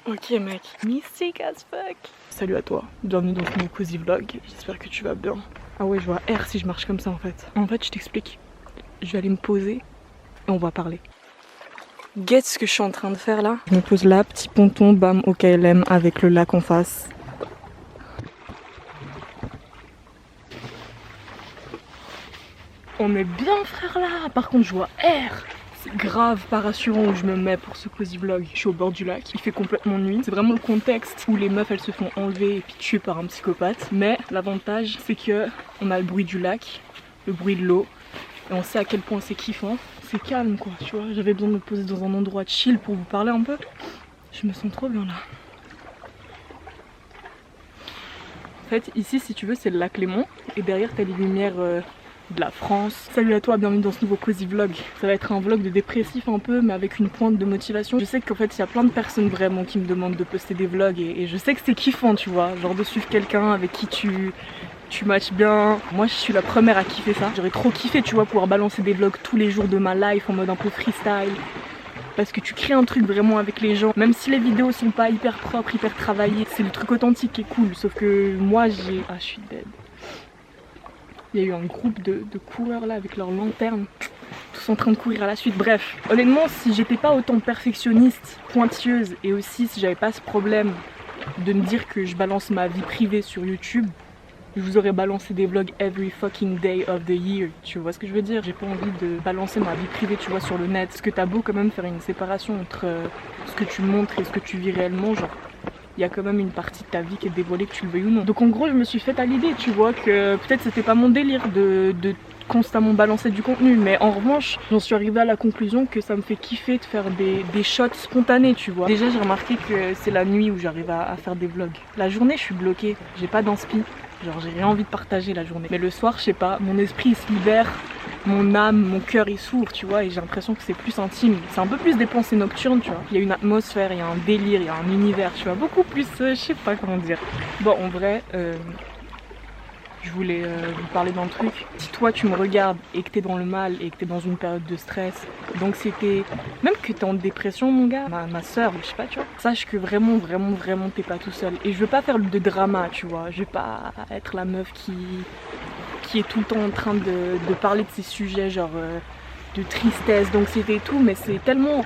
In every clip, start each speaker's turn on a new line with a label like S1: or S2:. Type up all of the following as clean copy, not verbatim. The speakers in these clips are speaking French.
S1: Ok mec, mystique as fuck. Salut à toi, bienvenue dans ce nouveau cozy vlog, j'espère que tu vas bien. Ah ouais, je vois R si je marche comme ça en fait. En fait, je t'explique, je vais aller me poser et on va parler. Guette ce que je suis en train de faire là. Je me pose là, petit ponton, bam, au KLM avec le lac en face. On est bien frère là, par contre je vois R. C'est grave pas rassurant où je me mets pour ce cozy vlog. Je suis au bord du lac, il fait complètement nuit. C'est vraiment le contexte où les meufs elles se font enlever et puis tuer par un psychopathe. Mais l'avantage c'est que on a le bruit du lac, le bruit de l'eau et on sait à quel point c'est kiffant. C'est calme quoi, tu vois. J'avais besoin de me poser dans un endroit chill pour vous parler un peu. Je me sens trop bien là. En fait ici si tu veux c'est le lac Léman et derrière t'as les lumières de la France. Salut à toi, bienvenue dans ce nouveau cozy vlog. Ça va être un vlog de dépressif un peu mais avec une pointe de motivation. Je sais qu'en fait il y a plein de personnes vraiment qui me demandent de poster des vlogs et je sais que c'est kiffant tu vois, genre de suivre quelqu'un avec qui tu matches bien. Moi je suis la première à kiffer ça. J'aurais trop kiffé tu vois pouvoir balancer des vlogs tous les jours de ma life en mode un peu freestyle. Parce que tu crées un truc vraiment avec les gens. Même si les vidéos sont pas hyper propres, hyper travaillées, c'est le truc authentique qui est cool. Sauf que moi j'ai... Ah je suis dead. Il y a eu un groupe de coureurs là avec leurs lanternes, tous en train de courir à la suite. Bref, honnêtement, si j'étais pas autant perfectionniste, pointilleuse et aussi si j'avais pas ce problème de me dire que je balance ma vie privée sur YouTube, je vous aurais balancé des vlogs every fucking day of the year. Tu vois ce que je veux dire? J'ai pas envie de balancer ma vie privée, tu vois, sur le net. Parce que t'as beau quand même faire une séparation entre ce que tu montres et ce que tu vis réellement, genre il y a quand même une partie de ta vie qui est dévoilée, que tu le veuilles ou non. Donc en gros je me suis faite à l'idée, tu vois, que peut-être c'était pas mon délire de constamment balancer du contenu, mais en revanche j'en suis arrivée à la conclusion que ça me fait kiffer de faire des shots spontanés, tu vois. Déjà j'ai remarqué que c'est la nuit où j'arrive à faire des vlogs. La journée je suis bloquée, j'ai pas d'inspi, genre j'ai rien envie de partager la journée. Mais le soir je sais pas, mon esprit il se libère, mon âme, mon cœur il s'ouvre, tu vois, et j'ai l'impression que c'est plus intime. C'est un peu plus des pensées nocturnes, tu vois. Il y a une atmosphère, il y a un délire, il y a un univers, tu vois, beaucoup plus, je sais pas comment dire. Bon, en vrai, je voulais vous parler d'un truc. Si toi tu me regardes et que t'es dans le mal et que t'es dans une période de stress, d'anxiété, même que t'es en dépression mon gars, ma soeur, je sais pas tu vois, sache que vraiment t'es pas tout seul. Et je veux pas faire de drama tu vois, je veux pas être la meuf qui est tout le temps en train de parler de ces sujets genre de tristesse, d'anxiété et tout, mais c'est tellement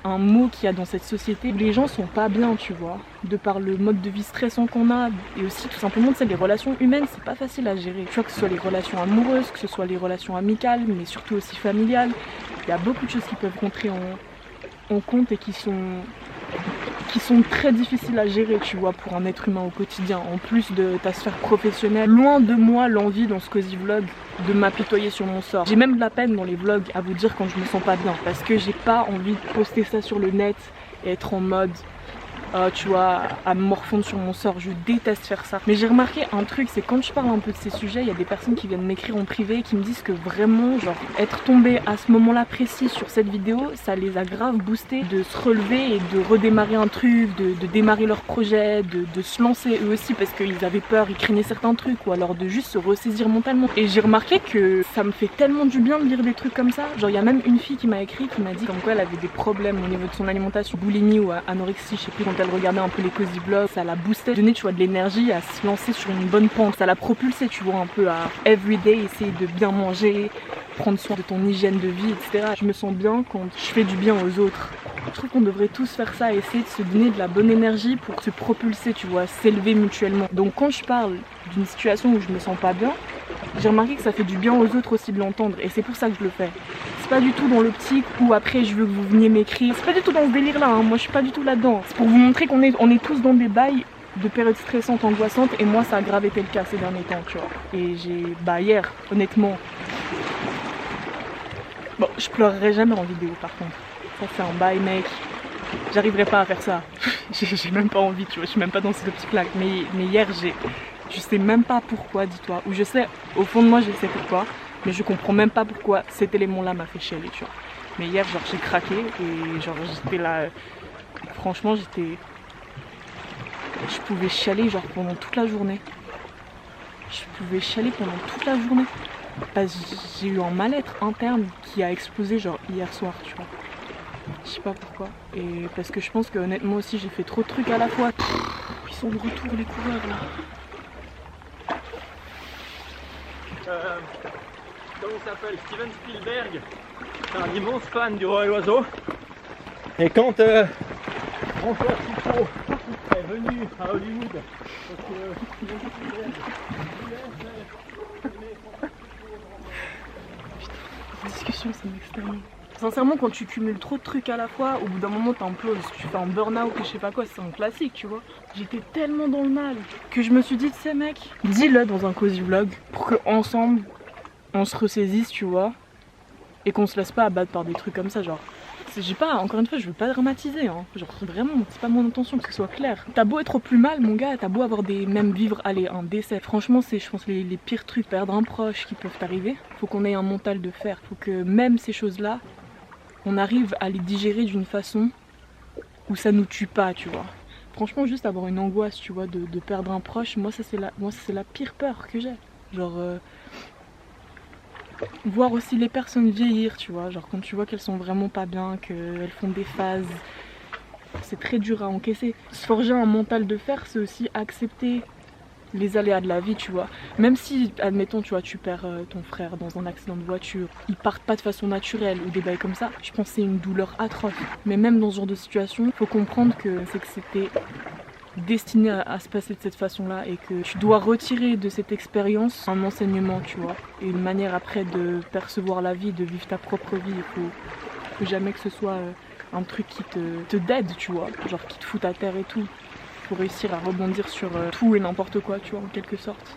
S1: un mot qu'il y a dans cette société. Les gens sont pas bien, tu vois, de par le mode de vie stressant qu'on a et aussi tout simplement, tu sais, les relations humaines, c'est pas facile à gérer. Tu vois, que ce soit les relations amoureuses, que ce soit les relations amicales, mais surtout aussi familiales. Il y a beaucoup de choses qui peuvent rentrer en compte et qui sont très difficiles à gérer, tu vois, pour un être humain au quotidien. En plus de ta sphère professionnelle, loin de moi l'envie dans ce cozy vlog de m'apitoyer sur mon sort. J'ai même de la peine dans les vlogs à vous dire quand je me sens pas bien, parce que j'ai pas envie de poster ça sur le net et être en mode tu vois, à me morfondre sur mon sort. Je déteste faire ça. Mais j'ai remarqué un truc, c'est quand je parle un peu de ces sujets, il y a des personnes qui viennent m'écrire en privé qui me disent que vraiment, genre, être tombé à ce moment-là précis sur cette vidéo, ça les a grave boostés de se relever et de redémarrer un truc, de démarrer leur projet, de se lancer eux aussi parce qu'ils avaient peur, ils craignaient certains trucs, ou alors de juste se ressaisir mentalement. Et j'ai remarqué que ça me fait tellement du bien de lire des trucs comme ça. Genre, il y a même une fille qui m'a écrit, qui m'a dit comme quoi elle avait des problèmes au niveau de son alimentation, boulimie ou anorexie, je sais plus, quand elle regardait un peu les cozy vlogs, ça la boostait, donnait tu vois de l'énergie à se lancer sur une bonne pente, ça la propulsait tu vois un peu à everyday, essayer de bien manger, prendre soin de ton hygiène de vie, etc. Je me sens bien quand je fais du bien aux autres. Je trouve qu'on devrait tous faire ça, essayer de se donner de la bonne énergie pour se propulser, tu vois, s'élever mutuellement. Donc quand je parle d'une situation où je me sens pas bien, j'ai remarqué que ça fait du bien aux autres aussi de l'entendre et c'est pour ça que je le fais. C'est pas du tout dans l'optique où après je veux que vous veniez m'écrire, c'est pas du tout dans ce délire là, hein. Moi je suis pas du tout là-dedans. C'est pour vous montrer qu'on est tous dans des bails de périodes stressantes, angoissantes et moi ça a grave été le cas ces derniers temps, tu vois. Et hier, honnêtement, bon, je pleurerai jamais en vidéo par contre. Ça c'est un bail mec, j'arriverai pas à faire ça. J'ai même pas envie, tu vois, je suis même pas dans cette optique là. Mais hier je sais même pas pourquoi, dis-toi. Ou je sais, au fond de moi je sais pourquoi, mais je comprends même pas pourquoi cet élément là m'a fait chialer, tu vois. Mais hier genre j'ai craqué et genre j'étais là, franchement je pouvais chialer genre pendant toute la journée. Je pouvais chialer pendant toute la journée. Parce que j'ai eu un mal-être interne qui a explosé genre hier soir, tu vois. Je sais pas pourquoi. Et parce que je pense que honnêtement aussi j'ai fait trop de trucs à la fois. Ils sont de retour les coureurs là.
S2: Comment il s'appelle? Steven Spielberg. C'est un immense fan du Roi et l'Oiseau. Et quand François Truffaut est venu à Hollywood, parce que Steven Spielberg
S1: Discussion, ça m'extermine. Sincèrement, quand tu cumules trop de trucs à la fois, au bout d'un moment t'imploses, tu fais un burn-out ou je sais pas quoi, c'est un classique, tu vois. J'étais tellement dans le mal que je me suis dit, tu sais mec, dis-le dans un cozy vlog pour que ensemble on se ressaisisse, tu vois, et qu'on se laisse pas abattre par des trucs comme ça, genre. J'ai pas, encore une fois, je veux pas dramatiser, hein. Genre vraiment, c'est pas mon intention que ce soit clair. T'as beau être au plus mal, mon gars, t'as beau avoir même vivre, allez, un décès. Franchement, c'est, je pense, les pires trucs, perdre un proche qui peuvent t'arriver. Faut qu'on ait un mental de fer. Faut que même ces choses-là, on arrive à les digérer d'une façon où ça nous tue pas, tu vois. Franchement, juste avoir une angoisse, tu vois, de perdre un proche, moi, ça c'est la pire peur que j'ai. Genre, voir aussi les personnes vieillir, tu vois, genre quand tu vois qu'elles sont vraiment pas bien, qu'elles font des phases, c'est très dur à encaisser. Se forger un mental de fer, c'est aussi accepter les aléas de la vie, tu vois. Même si, admettons, tu vois, tu perds ton frère dans un accident de voiture, ils partent pas de façon naturelle ou des bails comme ça, je pense que c'est une douleur atroce. Mais même dans ce genre de situation, faut comprendre que c'était destiné à se passer de cette façon-là et que tu dois retirer de cette expérience un enseignement, tu vois, et une manière après de percevoir la vie, de vivre ta propre vie. Il faut jamais que ce soit un truc qui te dead, tu vois, genre qui te fout à terre et tout. Faut réussir à rebondir sur tout et n'importe quoi, tu vois, en quelque sorte.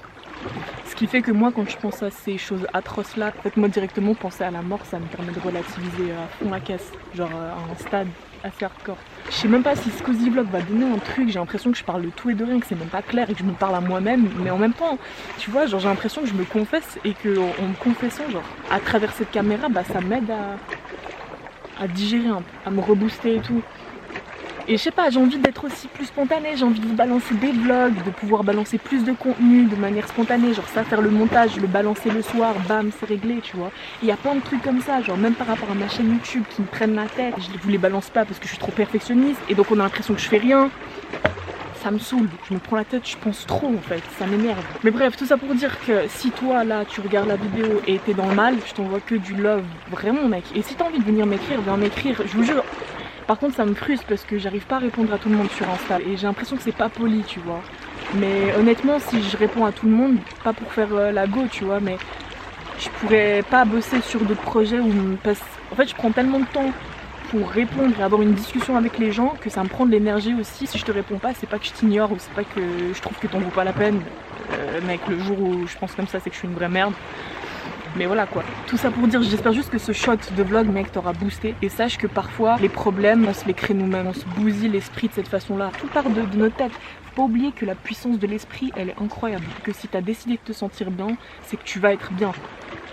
S1: Ce qui fait que moi, quand je pense à ces choses atroces là, en fait, moi directement penser à la mort, ça me permet de relativiser à fond la caisse, genre à un stade assez hardcore. Je sais même pas si ce cozy vlog va donner un truc, j'ai l'impression que je parle de tout et de rien, que c'est même pas clair et que je me parle à moi-même, mais en même temps, tu vois, genre j'ai l'impression que je me confesse et que en me confessant, genre à travers cette caméra, bah ça m'aide à digérer un peu, à me rebooster et tout. Et je sais pas, j'ai envie d'être aussi plus spontanée, j'ai envie de vous balancer des vlogs, de pouvoir balancer plus de contenu de manière spontanée, genre ça, faire le montage, le balancer le soir, bam, c'est réglé, tu vois. Il y a plein de trucs comme ça, genre même par rapport à ma chaîne YouTube qui me prennent la tête, je vous les balance pas parce que je suis trop perfectionniste et donc on a l'impression que je fais rien. Ça me saoule, je me prends la tête, je pense trop en fait, ça m'énerve. Mais bref, tout ça pour dire que si toi là tu regardes la vidéo et t'es dans le mal, je t'envoie que du love, vraiment mec. Et si t'as envie de venir m'écrire, viens m'écrire, je vous jure. Par contre ça me frustre parce que j'arrive pas à répondre à tout le monde sur Insta et j'ai l'impression que c'est pas poli, tu vois. Mais honnêtement si je réponds à tout le monde, pas pour faire la go, tu vois, mais je pourrais pas bosser sur d'autres projets où en fait je prends tellement de temps pour répondre et avoir une discussion avec les gens que ça me prend de l'énergie aussi. Si je te réponds pas, c'est pas que je t'ignore ou c'est pas que je trouve que t'en vaut pas la peine. Mec, le jour où je pense comme ça, c'est que je suis une vraie merde. Mais voilà quoi. Tout ça pour dire, j'espère juste que ce shot de vlog, mec, t'aura boosté. Et sache que parfois, les problèmes, on se les crée nous-mêmes. On se bousille l'esprit de cette façon-là. Tout part de notre tête. Faut pas oublier que la puissance de l'esprit, elle est incroyable. Que si t'as décidé de te sentir bien, c'est que tu vas être bien.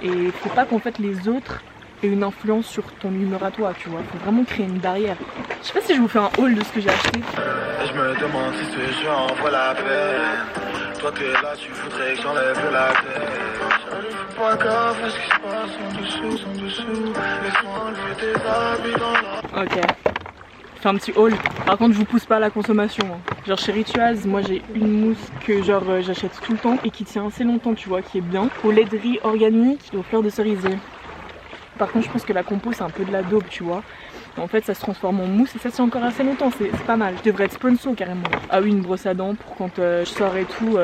S1: Et faut pas qu'en fait les autres aient une influence sur ton humeur à toi, tu vois. Faut vraiment créer une barrière. Je sais pas si je vous fais un haul de ce que j'ai acheté.
S3: Je me demande si ce jeu en vaut la peine. Toi t'es là, tu voudrais que j'enlève la tête. Point grave, ce qui se passe en dessous. Laisse-moi enlever tes habits dans la...
S1: Ok. Je fais un petit haul. Par contre, je vous pousse pas à la consommation. Hein. Genre chez Rituals, moi j'ai une mousse que genre j'achète tout le temps et qui tient assez longtemps, tu vois, qui est bien. Au lait de riz organique et aux fleurs de cerisier. Par contre, je pense que la compo c'est un peu de la daube, tu vois. En fait, ça se transforme en mousse et ça tient encore assez longtemps, c'est pas mal. Je devrais être sponsor carrément. Ah oui, une brosse à dents pour quand je sors et tout.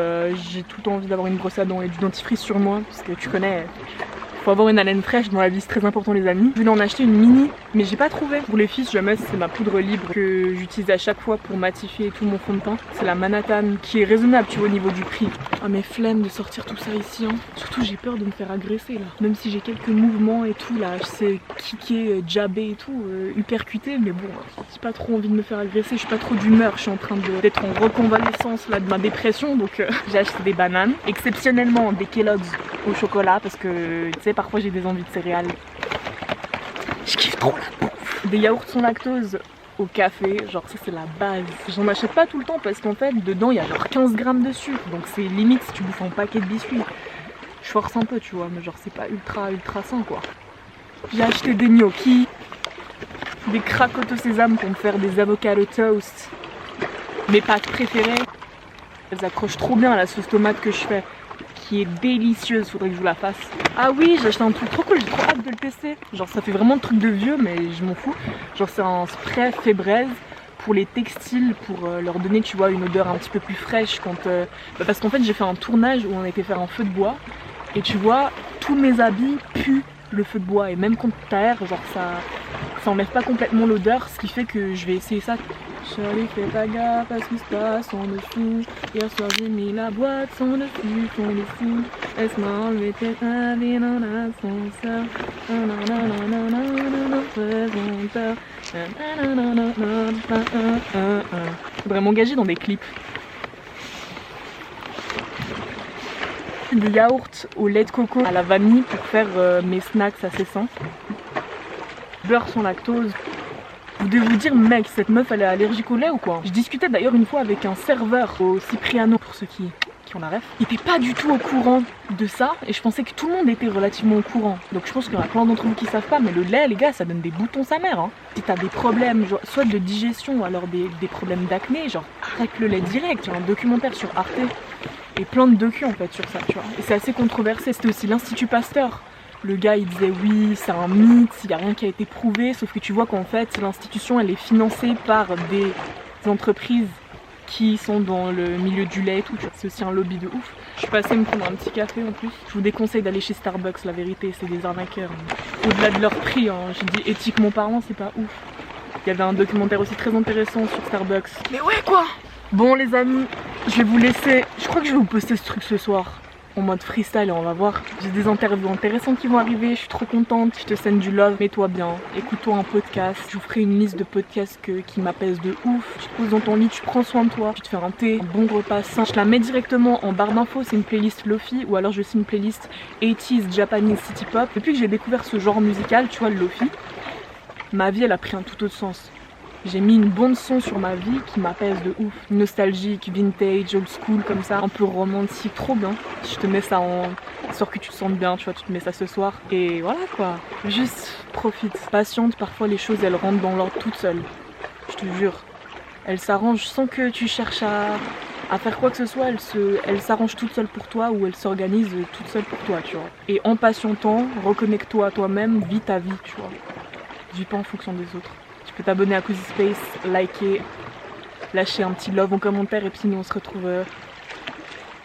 S1: J'ai tout le temps envie d'avoir une brosse à dents et du dentifrice sur moi parce que tu connais. Faut avoir une haleine fraîche dans la vie, c'est très important les amis. Je voulais en acheter une mini, mais j'ai pas trouvé. Pour les filles, jamais, c'est ma poudre libre que j'utilise à chaque fois pour matifier tout mon fond de teint. C'est la Manhattan qui est raisonnable, tu vois, au niveau du prix. Ah mais flemme de sortir tout ça ici, hein. Surtout j'ai peur de me faire agresser là. Même si j'ai quelques mouvements et tout là, je sais kicker, jabber et tout, hypercuter, mais bon, j'ai pas trop envie de me faire agresser, je suis pas trop d'humeur, je suis en train d'être en reconvalescence là de ma dépression, donc j'ai acheté des bananes, exceptionnellement des Kellogg's au chocolat parce que tu sais parfois j'ai des envies de céréales. Je kiffe trop la bouffe. Des yaourts sans lactose au café, genre ça c'est la base. J'en achète pas tout le temps parce qu'en fait dedans il y a genre 15 grammes de sucre, donc c'est limite si tu bouffes un paquet de biscuits. Je force un peu tu vois, mais genre c'est pas ultra sain quoi. J'ai acheté des gnocchis. des cracottes au sésame pour me faire des avocado toast. Mes pâtes préférées. Elles accrochent trop bien à la sauce tomate que je fais, qui est délicieuse, faudrait que je vous la fasse. Ah oui, j'ai acheté un truc trop cool, j'ai trop hâte de le tester. Genre ça fait vraiment un truc de vieux, mais je m'en fous. Genre c'est un spray fait braise pour les textiles, pour leur donner, tu vois, une odeur un petit peu plus fraîche quand... parce qu'en fait j'ai fait un tournage où on a été faire un feu de bois, et tu vois, tous mes habits puent le feu de bois, et même quand t'aères, genre ça enlève pas complètement l'odeur, ce qui fait que je vais essayer ça. Charlie, fais pas gaffe à ce qui se passe en dessous. Hier soir j'ai mis la boîte sans dessus, sans dessous. Laisse-moi enlever tes habits dans l'ascenseur. Faudrait m'engager dans des clips. Du yaourt au lait de coco à la vanille pour faire mes snacks assez sains. Beurre sans lactose. Vous devez vous dire, mec, cette meuf elle est allergique au lait ou quoi? Je discutais d'ailleurs une fois avec un serveur au Cipriano, pour ceux qui ont la ref. Il était pas du tout au courant de ça, et je pensais que tout le monde était relativement au courant. Donc je pense qu'il y en a plein d'entre vous qui savent pas, mais le lait, les gars, ça donne des boutons sa mère. Hein. Si t'as des problèmes, genre, soit de digestion ou alors des problèmes d'acné, genre arrête le lait direct. Il y a un documentaire sur Arte et plein de docus en fait sur ça, tu vois. Et c'est assez controversé. C'était aussi l'Institut Pasteur. Le gars il disait oui, c'est un mythe, il n'y a rien qui a été prouvé, sauf que tu vois qu'en fait l'institution elle est financée par des entreprises qui sont dans le milieu du lait et tout, c'est aussi un lobby de ouf. Je suis passée me prendre un petit café en plus. Je vous déconseille d'aller chez Starbucks, la vérité c'est des arnaqueurs. Au-delà de leur prix, hein, j'ai dit éthiquement parlant c'est pas ouf. Il y avait un documentaire aussi très intéressant sur Starbucks. Mais ouais quoi. Bon les amis, je vais vous laisser, je crois que je vais vous poster ce truc ce soir. En mode freestyle et on va voir. J'ai des interviews intéressantes qui vont arriver, je suis trop contente, je te sende du love, mets-toi bien, écoute-toi un podcast, je vous ferai une liste de podcasts qui m'apaisent de ouf. Tu te poses dans ton lit, tu prends soin de toi, tu te fais un thé, un bon repas sain. Je la mets directement en barre d'infos, c'est une playlist Lofi ou alors je fais une playlist 80s Japanese City Pop. Depuis que j'ai découvert ce genre musical, tu vois le Lofi, ma vie elle a pris un tout autre sens. J'ai mis une bande son sur ma vie qui m'apaise de ouf. Nostalgique, vintage, old school comme ça, un peu romantique, trop bien. Je te mets ça en... Histoire que tu te sentes bien, tu vois, tu te mets ça ce soir. Et voilà quoi, juste profite. Patiente, parfois les choses elles rentrent dans l'ordre toutes seules. Je te jure. Elles s'arrangent sans que tu cherches à faire quoi que ce soit, elles s'arrangent toutes seules pour toi ou elles s'organisent toutes seules pour toi, tu vois. Et en patientant, reconnecte-toi à toi-même, vis ta vie, tu vois. Vis pas en fonction des autres. Tu peux t'abonner à Cozy Space, liker, lâcher un petit love en commentaire et puis nous on se retrouve...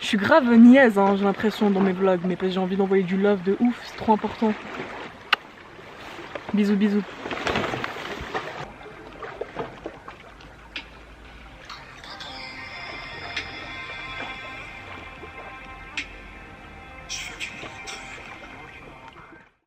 S1: Je suis grave niaise hein, j'ai l'impression dans mes vlogs, mais parce que j'ai envie d'envoyer du love de ouf, c'est trop important. Bisous bisous.